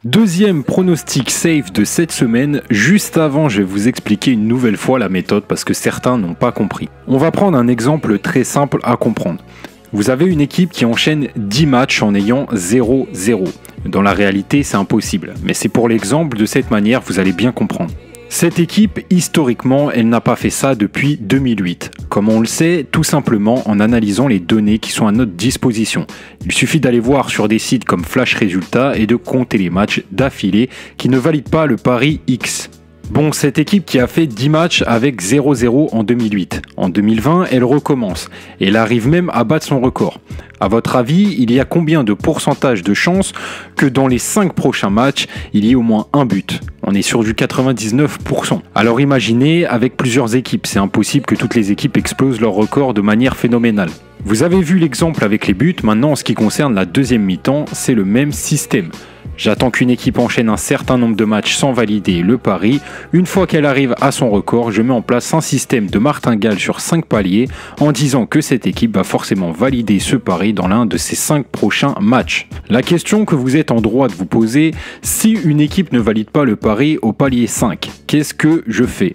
Deuxième pronostic safe de cette semaine. Juste avant, je vais vous expliquer une nouvelle fois la méthode parce que certains n'ont pas compris. On va prendre un exemple très simple à comprendre. Vous avez une équipe qui enchaîne 10 matchs en ayant 0-0. Dans la réalité, c'est impossible, mais c'est pour l'exemple, de cette manière, vous allez bien comprendre. Cette équipe, historiquement, elle n'a pas fait ça depuis 2008. Comme on le sait, tout simplement en analysant les données qui sont à notre disposition. Il suffit d'aller voir sur des sites comme Flash Résultats et de compter les matchs d'affilée qui ne valident pas le pari X. Bon, cette équipe qui a fait 10 matchs avec 0-0 en 2008. En 2020, elle recommence. Et elle arrive même à battre son record. À votre avis, il y a combien de pourcentage de chances que dans les 5 prochains matchs, il y ait au moins un but ? On est sur du 99%. Alors imaginez, avec plusieurs équipes, c'est impossible que toutes les équipes explosent leur record de manière phénoménale. Vous avez vu l'exemple avec les buts, maintenant en ce qui concerne la deuxième mi-temps, c'est le même système. J'attends qu'une équipe enchaîne un certain nombre de matchs sans valider le pari. Une fois qu'elle arrive à son record, je mets en place un système de martingale sur 5 paliers en disant que cette équipe va forcément valider ce pari dans l'un de ses 5 prochains matchs. La question que vous êtes en droit de vous poser, si une équipe ne valide pas le pari au palier 5, qu'est-ce que je fais ?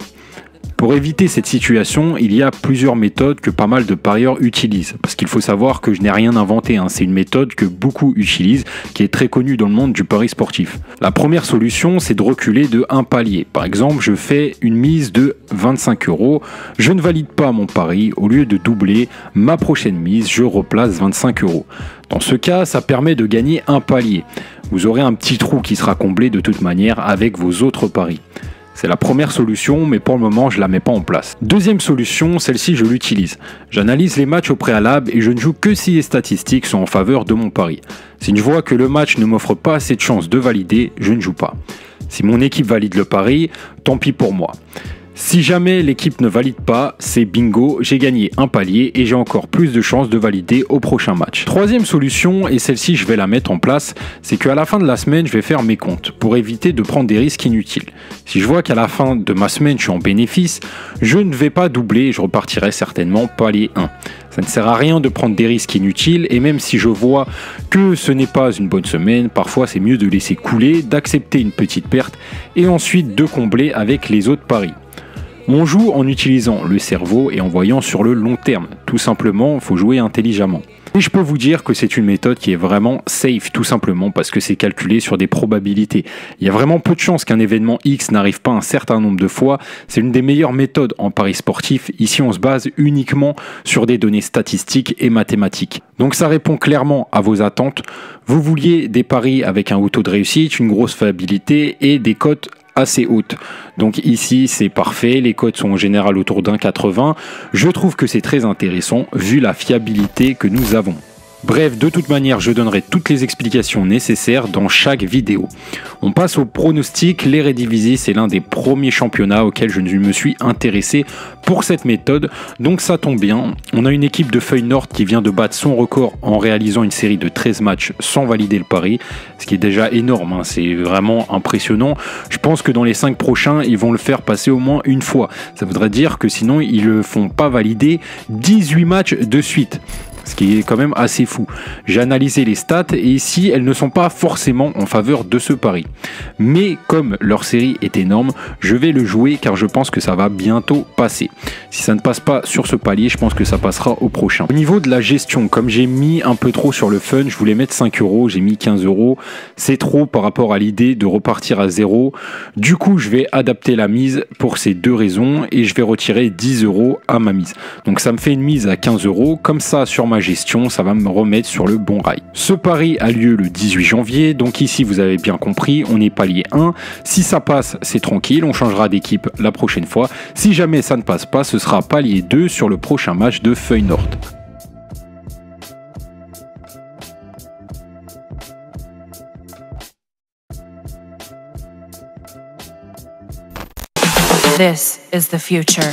Pour éviter cette situation, il y a plusieurs méthodes que pas mal de parieurs utilisent. Parce qu'il faut savoir que je n'ai rien inventé, c'est une méthode que beaucoup utilisent, qui est très connue dans le monde du pari sportif. La première solution, c'est de reculer de un palier. Par exemple, je fais une mise de 25 €, je ne valide pas mon pari, au lieu de doubler ma prochaine mise, je replace 25 €. Dans ce cas, ça permet de gagner un palier. Vous aurez un petit trou qui sera comblé de toute manière avec vos autres paris. C'est la première solution, mais pour le moment, je ne la mets pas en place. Deuxième solution, celle-ci, je l'utilise. J'analyse les matchs au préalable et je ne joue que si les statistiques sont en faveur de mon pari. Si je vois que le match ne m'offre pas assez de chances de valider, je ne joue pas. Si mon équipe valide le pari, tant pis pour moi. Si jamais l'équipe ne valide pas, c'est bingo, j'ai gagné un palier et j'ai encore plus de chances de valider au prochain match. Troisième solution, et celle-ci je vais la mettre en place, c'est qu'à la fin de la semaine, je vais faire mes comptes pour éviter de prendre des risques inutiles. Si je vois qu'à la fin de ma semaine, je suis en bénéfice, je ne vais pas doubler, je repartirai certainement palier 1. Ça ne sert à rien de prendre des risques inutiles et même si je vois que ce n'est pas une bonne semaine, parfois c'est mieux de laisser couler, d'accepter une petite perte et ensuite de combler avec les autres paris. On joue en utilisant le cerveau et en voyant sur le long terme. Tout simplement, il faut jouer intelligemment. Et je peux vous dire que c'est une méthode qui est vraiment safe, tout simplement parce que c'est calculé sur des probabilités. Il y a vraiment peu de chances qu'un événement X n'arrive pas un certain nombre de fois. C'est l'une des meilleures méthodes en pari sportif. Ici, on se base uniquement sur des données statistiques et mathématiques. Donc ça répond clairement à vos attentes. Vous vouliez des paris avec un haut taux de réussite, une grosse fiabilité et des cotes assez haute. Donc ici c'est parfait, les cotes sont en général autour d'1,80. Je trouve que c'est très intéressant vu la fiabilité que nous avons. Bref, de toute manière, je donnerai toutes les explications nécessaires dans chaque vidéo. On passe au pronostic. L'Eredivisie, c'est l'un des premiers championnats auxquels je me suis intéressé pour cette méthode. Donc ça tombe bien. On a une équipe de Feyenoord qui vient de battre son record en réalisant une série de 13 matchs sans valider le pari. Ce qui est déjà énorme, c'est vraiment impressionnant. Je pense que dans les 5 prochains, ils vont le faire passer au moins une fois. Ça voudrait dire que sinon, ils ne le font pas valider 18 matchs de suite. Ce qui est quand même assez fou. J'ai analysé les stats et ici, elles ne sont pas forcément en faveur de ce pari. Mais comme leur série est énorme, je vais le jouer car je pense que ça va bientôt passer. Si ça ne passe pas sur ce palier, je pense que ça passera au prochain. Au niveau de la gestion, comme j'ai mis un peu trop sur le fun, je voulais mettre 5 €, j'ai mis 15 €. C'est trop par rapport à l'idée de repartir à 0. Du coup, je vais adapter la mise pour ces deux raisons et je vais retirer 10 € à ma mise. Donc ça me fait une mise à 15 €. Comme ça, sur ma gestion, ça va me remettre sur le bon rail. Ce pari a lieu le 18 janvier, donc ici vous avez bien compris, on est palier 1. Si ça passe, c'est tranquille, on changera d'équipe la prochaine fois. Si jamais ça ne passe pas, ce sera palier 2 sur le prochain match de Feyenoord. This is the future.